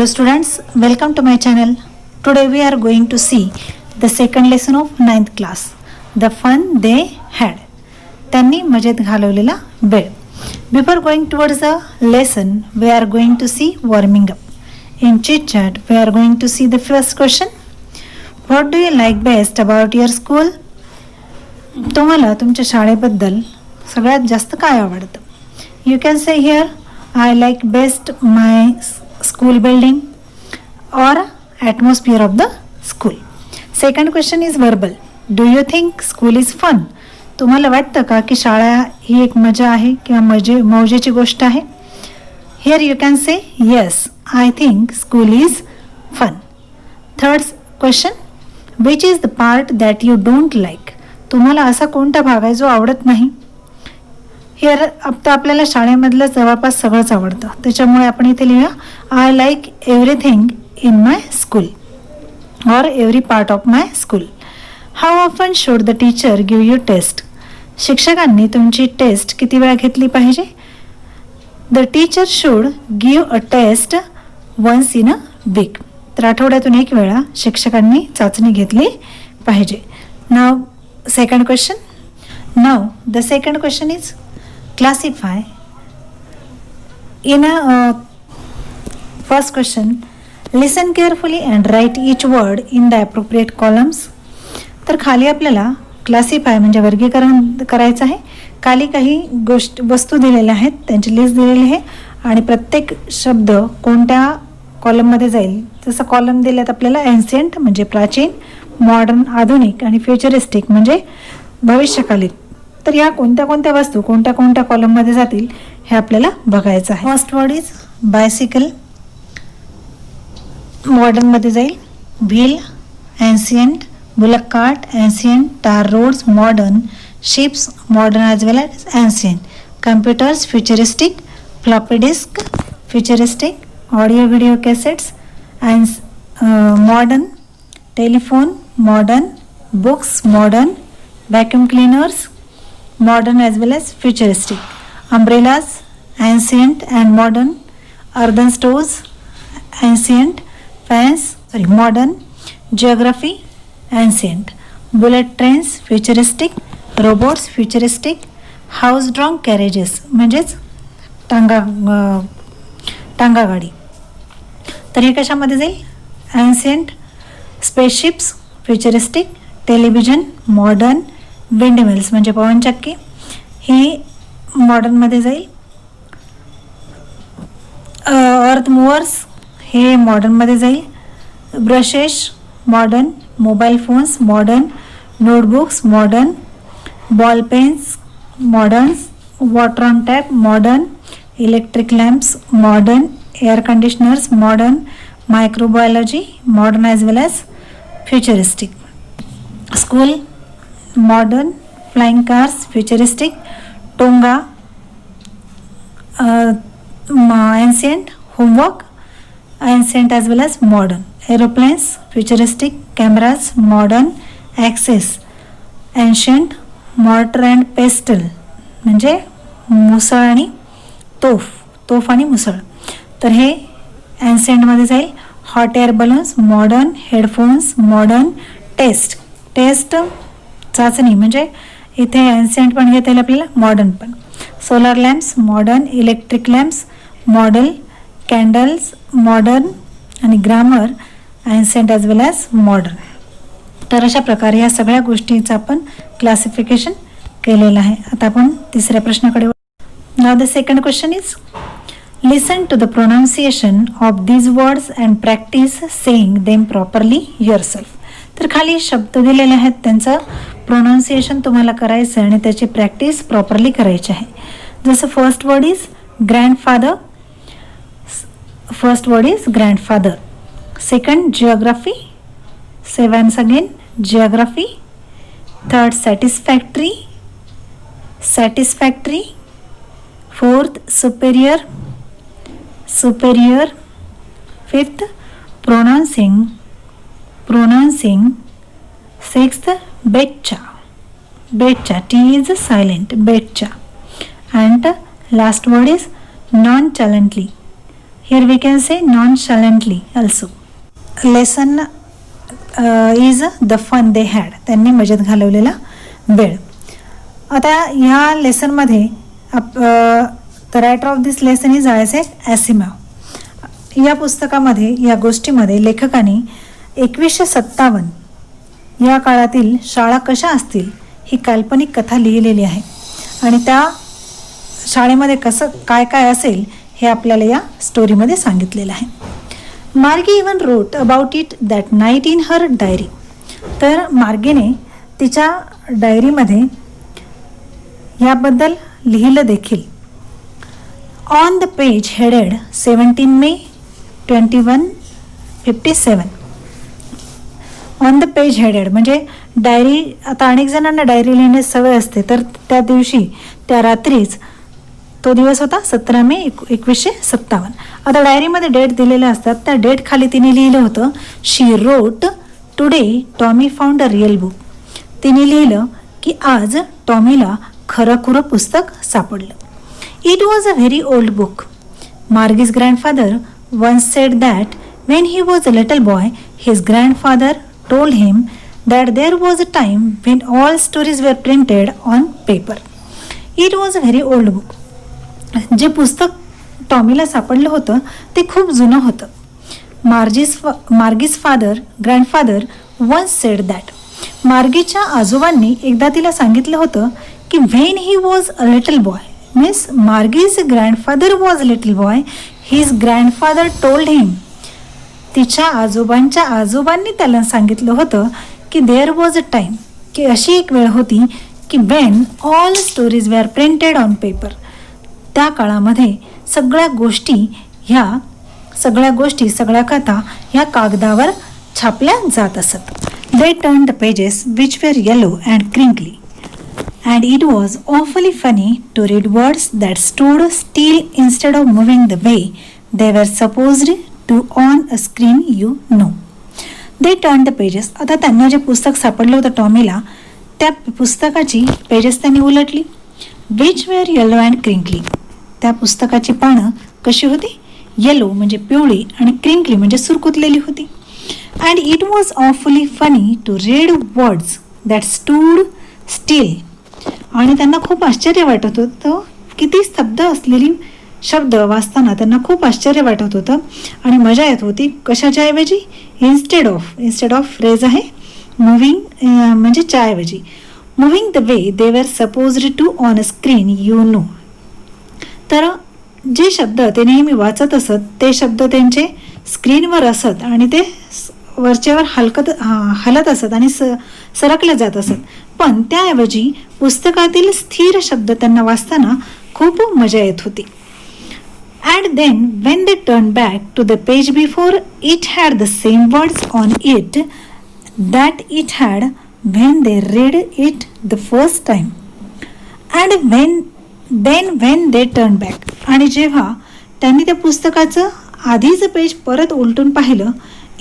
Hello students, welcome to my channel. Today we are going to see the second lesson of 9th class, the fun they had. त्यांनी मजेत घालवलेला वेळ. Before going towards the lesson, we are going to see warming up. In chit chat, we are going to see the first question. What do you like best about your school? तुम्हाला तुमच्या शाळेबद्दल सगळ्यात जास्त काय आवडतं? You can say here, I like best my school building or atmosphere of the school. Second question is verbal. Do you think school is fun? तुम्हाला वाटतं का की शाळा ही एक मजा आहे किंवा मौजेची गोष्ट आहे? Here you can say yes, I think school is fun. Third question, which is the part that you don't like? तुम्हाला असा कोणता भाग आहे जो आवडत नाही? हिअर आता आपल्याला शाळेमधलं जवळपास सगळंच आवडतं, त्याच्यामुळे आपण इथे लिहूया I like everything in my school और every part of my school. How often should the teacher give you test? शिक्षकांनी तुमची टेस्ट किती वेळा घेतली पाहिजे? The teacher should give a test once in a week. तर आठवड्यातून एक वेळा शिक्षकांनी चाचणी घेतली पाहिजे. Now second question. Now the second question is classify. In a first question, listen carefully and write each word in the appropriate columns. तर खाली आपल्याला क्लासिफाय म्हणजे वर्गीकरण करायचं आहे. खाली काही वस्तू दिलेल्या आहेत, त्यांची लिस्ट दिलेली आहे आणि प्रत्येक शब्द कोणत्या कॉलममध्ये जाईल जसं कॉलम दिलेत आपल्याला एन्शियंट म्हणजे प्राचीन, मॉडर्न आधुनिक आणि फ्युचरिस्टिक म्हणजे भविष्यकालीन. तर या कोणत्या कोणत्या वस्तू कोणत्या कोणत्या कॉलममध्ये जातील हे आपल्याला बघायचं आहे. फर्स्ट वर्ड इज बायसिकल, मॉडर्नमध्ये जाईल. Wheel ancient, bullock cart ancient, tar roads modern, ships modern as well as ancient, computers futuristic, floppy disk futuristic, audio video cassettes modern, telephone modern, books modern, vacuum cleaners modern as well as futuristic, umbrellas ancient and modern, earthen stores ancient, fans modern, geography ancient, bullet trains futuristic, robots futuristic, house drawn carriages म्हणजेच टांगा गाडी. तर हे कशामध्ये जाईल? ancient, spaceships futuristic, television modern, windmills म्हणजे पवनचक्की ही मॉडर्नमध्ये जाईल. अर्थ मूव्हर्स हे मॉडर्नमध्ये जाईल. Brushes modern, mobile phones modern, notebooks modern, ball pens modern, water on tap modern, electric lamps modern, air conditioners modern, microbiology modern as well as futuristic, school modern, flying cars futuristic, tonga ancient, homework ancient as well as modern, aeroplanes futuristic, cameras modern, axes ancient, mortar and pestle म्हणजे मुसळ आणि तोफ आणि मुसळ. तर हे ancient मध्ये जाईल. Hot air balloons modern, headphones modern, test चाचणी म्हणजे इथे एन्शियंट पण घेता येईल आपल्याला, मॉडर्न पण. Solar lamps modern, electric lamps model, candles modern आणि grammar ancient as well as modern. तर अशा प्रकारे या सगळ्या गोष्टींचं आपण क्लासिफिकेशन केलेलं आहे. आता आपण तिसऱ्या प्रश्नाकडे. Now the second question is listen to the pronunciation of these words and practice saying them properly yourself. तर खाली शब्द दिलेले आहेत, त्यांचं प्रोनाऊन्सिएशन तुम्हाला करायचं आणि त्याची प्रॅक्टिस प्रॉपरली करायची आहे. जसं first word is grandfather, second geography, say once again geography. Third satisfactory, fourth superior, fifth pronouncing, sixth betcha, T is silent, betcha. And last word is nonchalantly. Here we can say nonchalantly also. Lesson is the fun they had. त्यांनी मजेत घालवलेला वेळ. आता ह्या लेसनमध्ये the writer of this lesson is Isaac Asimov. या पुस्तकामध्ये या गोष्टीमध्ये लेखकाने 1957 या काळातील शाळा कशा असतील ही काल्पनिक कथा लिहिलेली आहे आणि त्या शाळेमध्ये कसं काय काय असेल हे आपल्याला या स्टोरीमध्ये सांगितलेलं आहे. मार्गी even wrote about it that night in her diary. तर मार्गीने तिच्या डायरीमध्ये याबद्दल लिहिलं देखील. On the page headed 17 may 2157. On the page headed म्हणजे डायरी. आता अनेक जणांना डायरी लिहिण्याची सवय असते, तर त्या दिवशी त्या रात्रीच तो दिवस होता 17 मे 1957. आता डायरीमध्ये डेट दिलेल्या असतात, त्या डेट खाली तिने लिहिलं होतं she wrote today Tommy found a real book. तिने लिहिलं की आज टॉमीला खरंखुरं पुस्तक सापडलं. It was a very old book. Margie's grandfather once said that when he was a little boy his grandfather told him that there was a time when all stories were printed on paper. It was a very old book. जे पुस्तक टॉमीला सापडलं होतं ते खूप जुनं होतं. Margie's grandfather once said that. मार्गीच्या आजोबांनी एकदा तिला सांगितलं होतं की when he was a little boy means Margie's grandfather was a little boy his grandfather told him. तिच्या आजोबांच्या आजोबांनी त्याला सांगितलं होतं की देअर वॉज अ टाईम, की अशी एक वेळ होती की when all stories were printed on paper. त्या काळामध्ये सगळ्या गोष्टी सगळ्या कथा ह्या कागदावर छापल्या जात असत. They turn the pages which were yellow and crinkly and it was awfully funny to read words that stood still instead of moving the way they were supposed to on a screen you know. They turn the pages. आता त्यांना जे पुस्तक सापडलं होतं टॉमीला, त्या पुस्तकाची pages त्यांनी उलटली. Which were yellow and crinkly. त्या पुस्तकाची पानं कशी होती? येलो म्हणजे पिवळी आणि क्रिंकली म्हणजे सुरकुतलेली होती. And it was awfully funny to read words that stood still. आणि त्यांना खूप आश्चर्य वाटत होतं, किती स्तब्ध असलेली शब्द वाचताना त्यांना खूप आश्चर्य वाटत होतं आणि मजा येत होती. कशाच्या ऐवजी? इन्स्टेड ऑफ फ्रेज आहे मुव्हिंग म्हणजे च्या ऐवजी. Moving the way they were supposed to on a screen you know. तर जे शब्द ते नेहमी वाचत असत ते शब्द त्यांचे स्क्रीनवर असत आणि ते वरचेवर हलत असत आणि सरकले जात असत. पण त्याऐवजी पुस्तकातील स्थिर शब्द त्यांना वाचताना खूप मजा येत होती. And then when they turned back to the page before, it had the same words on it that it had when they read it the first time. And when they turned back, आणि जेव्हा त्यांनी त्या पुस्तकाचं आधीचं page परत उलटून पाहिलं,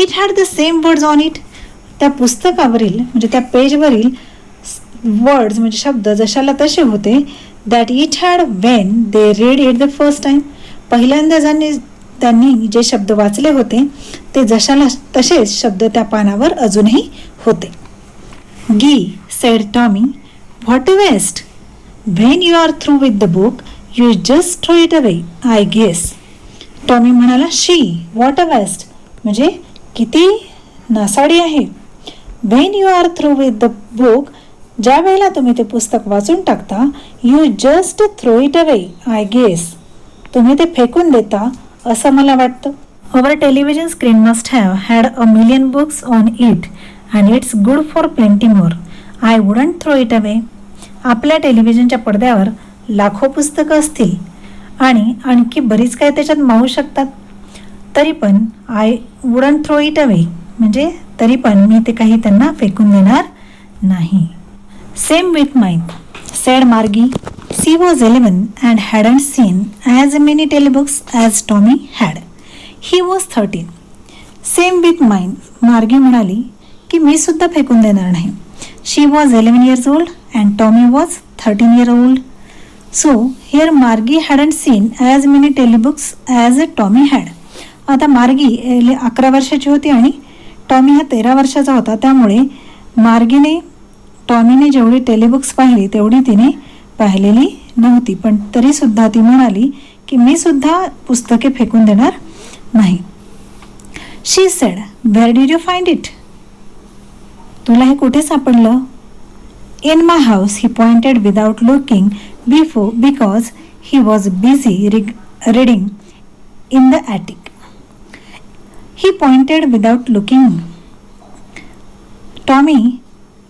it had the same words on it. त्या पुस्तकावरील म्हणजे त्या पेजवरील वर्ड्स म्हणजे शब्द जशाला तसे होते that it had when they read it the first time. पहिल्यांदा त्यांनी जे शब्द वाचले होते ते जशाला तसेच शब्द त्या पानावर अजूनही होते. Gee said Tommy what a waste. When you are through with the book you just throw it away I guess. Tommy म्हणाला शी व्हॉट अ वेस्ट म्हणजे किती नासाडी आहे. When you are through with the book ज्या वेळेला तुम्ही ते पुस्तक वाचून टाकता you just throw it away I guess तुम्ही ते फेकून देता असं मला वाटतं. Our television screen must have had a million books on it and it's good for plenty more. I wouldn't throw it away. आपल्या टेलिव्हिजनच्या पडद्यावर लाखो पुस्तकं असतील आणि आणखी बरीच काय त्याच्यात मावू शकतात, तरी पण I wouldn't throw it away म्हणजे तरी पण मी ते काही त्यांना फेकून देणार नाही. सेम विथ माईन सेड मार्गी. She was 11 and hadn't seen as many telebooks as Tommy had. He was 13. Same with mine. मार्गी म्हणाली की मी सुद्धा फेकून देणार नाही. She was 11 years old and Tommy was 13 years old. So here Margie hadn't seen as many telebooks as Tommy had. आता Margie 11 वर्षाची होती आणि टॉमी हा 13 वर्षाचा होता, त्यामुळे टॉमीने जेवढी टेलिबुक्स पाहिली तेवढी तिने पाहिलेली नव्हती. पण तरीसुद्धा ती म्हणाली की मी सुद्धा पुस्तके फेकून देणार नाही. She said, where did you find it? तुला हे कुठे सापडलं? In my house, he pointed without looking because he was busy reading in the attic. He pointed without looking. Tommy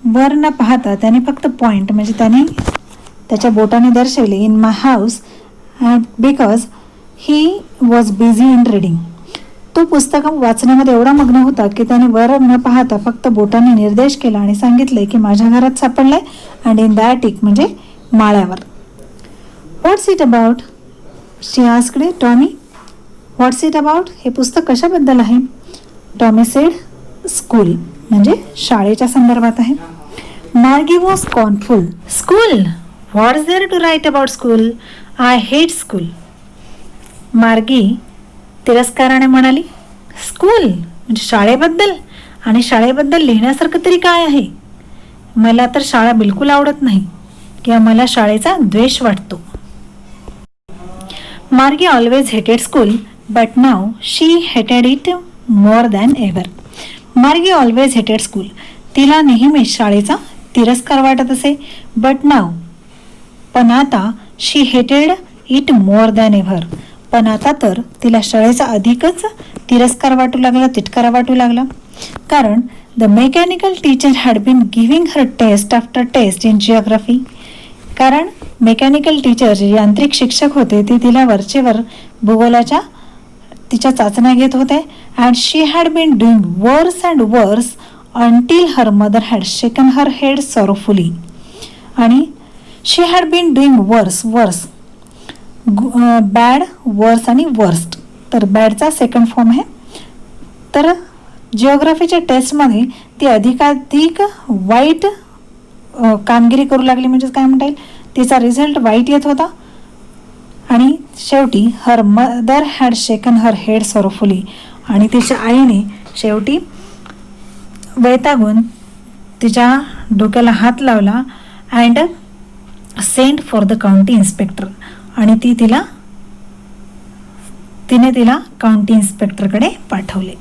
वर न पाहता त्याने फक्त पॉइंट म्हणजे त्याने त्याच्या बोटाने दर्शवले in my house because he was busy in reading. तो पुस्तक वाचण्यामध्ये एवढा मग्न होता की त्याने वर न पाहता फक्त बोटाने निर्देश केला आणि सांगितले की माझ्या घरात सापडलंय आणि इन द ॲटिक म्हणजे माळ्यावर. What's it about? She asked Tommy. What's it about? हे पुस्तक कशाबद्दल आहे? टॉमी सेड, स्कूल म्हणजे शाळेच्या संदर्भात आहे. Margie was scornful. School? What's there to write about school? I hate school. Margie तिरस्काराने म्हणाली, स्कूल म्हणजे शाळेबद्दल? आणि शाळेबद्दल लिहिण्यासारखं तरी काय आहे? मला तर शाळा बिलकुल आवडत नाही किंवा मला शाळेचा द्वेष वाटतो. मार्गी ऑलवेज हेटेड स्कूल बट नाव शी हेटेड इट मोर दॅन एव्हर. मार्गी ऑलवेज हेटेड स्कूल. तिला नेहमी शाळेचा तिरस्कार वाटत असे. बट नाव पण आता शी हेटेड इट मोर दॅन एव्हर. पण आता तर तिला शाळेचा अधिकच तिरस्कार वाटू लागला, तिटकारा वाटू लागला. कारण the mechanical teacher had been giving her test after test in geography. कारण मेकॅनिकल टीचर जे यांत्रिक शिक्षक होते ते तिला वरचेवर भूगोलाच्या तिच्या चाचण्या घेत होते. And she had been doing worse and worse until her mother had shaken her head sorrowfully. आणि she had been doing worse bad, worse आणि वर्स्ट. तर बॅडचा सेकंड फॉर्म आहे. तर जिओग्राफीच्या टेस्टमध्ये ती अधिकाधिक वाईट कामगिरी करू लागली, म्हणजे काय म्हणता येईल, तिचा रिझल्ट वाईट येत होता. आणि शेवटी her mother had shaken her head sorrowfully. आणि तिच्या आईने शेवटी वैतागून तिच्या डोक्याला हात लावला and sent for the county inspector. आणि तिने तिला काउंटी इन्स्पेक्टरकडे पाठवले.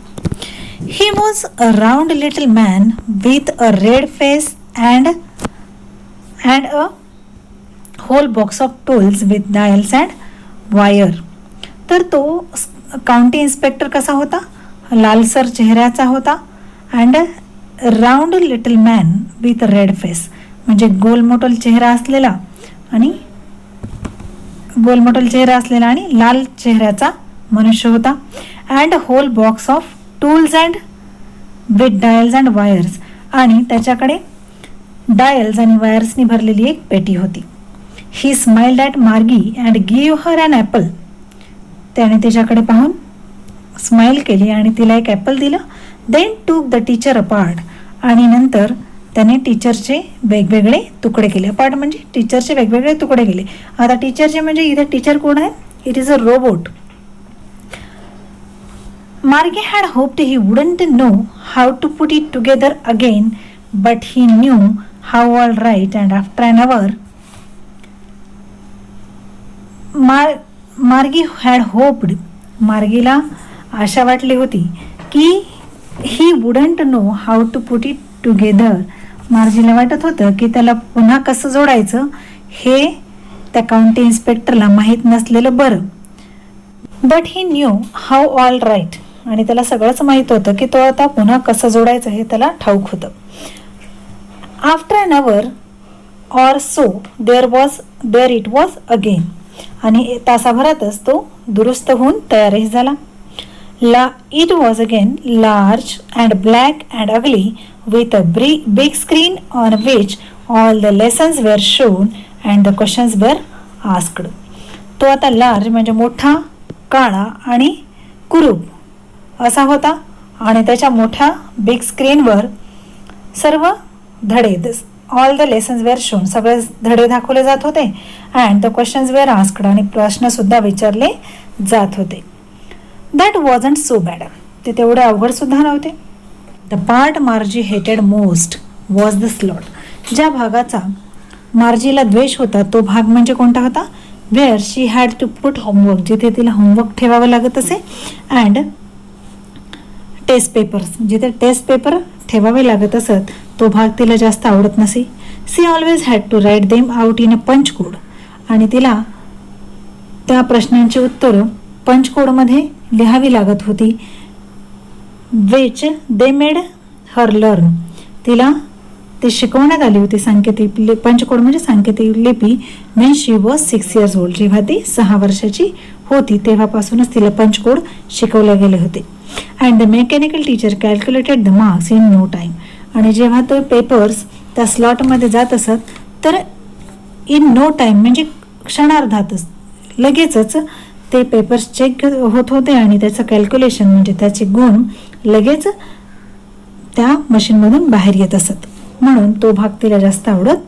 He was a round little man with a red face and a whole box of tools with dials and wire. तर तो काउंटी इन्स्पेक्टर कसा होता? लालसर चेहऱ्याचा होता. And round little man with red face म्हणजे गोलमोटल चेहरा असलेला आणि लाल चेहऱ्याचा मनुष्य होता. And whole box of tools and with dials and wires. आणि त्याच्याकडे डायल्स आणि वायर्सनी भरलेली एक पेटी होती. He smiled at Margie and give her an apple. त्याने तिच्याकडे पाहून स्माइल केली आणि तिला एक ॲपल दिलं. Then took the teacher apart. आणि नंतर त्याने टीचरचे वेगवेगळे तुकडे केले. अपार्ट म्हणजे टीचरचे वेगवेगळे तुकडे केले. आता टीचरचे म्हणजे इथे टीचर कोण आहे? It is a robot. Margie had hoped he wouldn't know how to put it together again but he knew how all right. And after an hour Margie had hoped. मार्गीला आशा वाटली होती की he wouldn't know how to put it together. मार्जीला वाटत होतं की त्याला पुन्हा कसं जोडायचं हे त्या काउंटी इन्स्पेक्टरला माहीत नसलेलं बरं. But he knew how all right. आणि त्याला सगळंच माहीत होतं की तो आता पुन्हा कसं जोडायचं हे त्याला ठाऊक होतं. After an hour or so there it was again. आणि तासाभरातच तो दुरुस्त होऊन तयारही झाला. It was again large and black and ugly with a big screen on which all the lessons were shown and the questions were asked. तो आता large म्हणजे मोठा, काळा आणि कुरूप असा होता आणि त्याच्या मोठ्या बिग स्क्रीनवर सर्व धडे all the lessons were shown, सगळे धडे दाखवले जात होते. And the questions were asked, आणि प्रश्न सुद्धा विचारले जात होते. दॅट वॉजंट सो बॅड, ते तेवढे अवघड सुद्धा नव्हते. द पार्ट मार्जी हेटेड मोस्ट वॉज द स्लॉट, ज्या भागाचा मार्जीला द्वेष होता तो भाग म्हणजे कोणता होता? Where she had to put homework, जिथे तिला होमवर्क ठेवावं लागत असे. अँड टेस्ट पेपर्स, जिथे टेस्ट पेपर ठेवावे लागत असत तो भाग तिला जास्त आवडत नसे. She always had to write them out in a punch code, आणि तिला त्या प्रश्नांची उत्तरं पंच कोडमध्ये लिहावी लागत होती. Which they made her learn, तिला ते शिकवण्यात आली होती सांकेतिक पंचकोड म्हणजे सांकेतिक लिपी. Wien she was 6 years old, जेव्हा ती 6 वर्षाची होती तेव्हापासूनच तिला पंचकोड शिकवले गेले होते. And the mechanical teacher calculated the marks in no time, आणि जेव्हा तो पेपर्स त्या स्लॉटमध्ये जात असत तर इन नो टाईम म्हणजे क्षणार्धातच लगेचच ते पेपर्स चेक होत होते आणि त्याचं कॅल्क्युलेशन म्हणजे त्याचे गुण लगेच त्या मशीनमधून बाहेर येत असत. म्हणून तो भाग तिला जास्त आवडत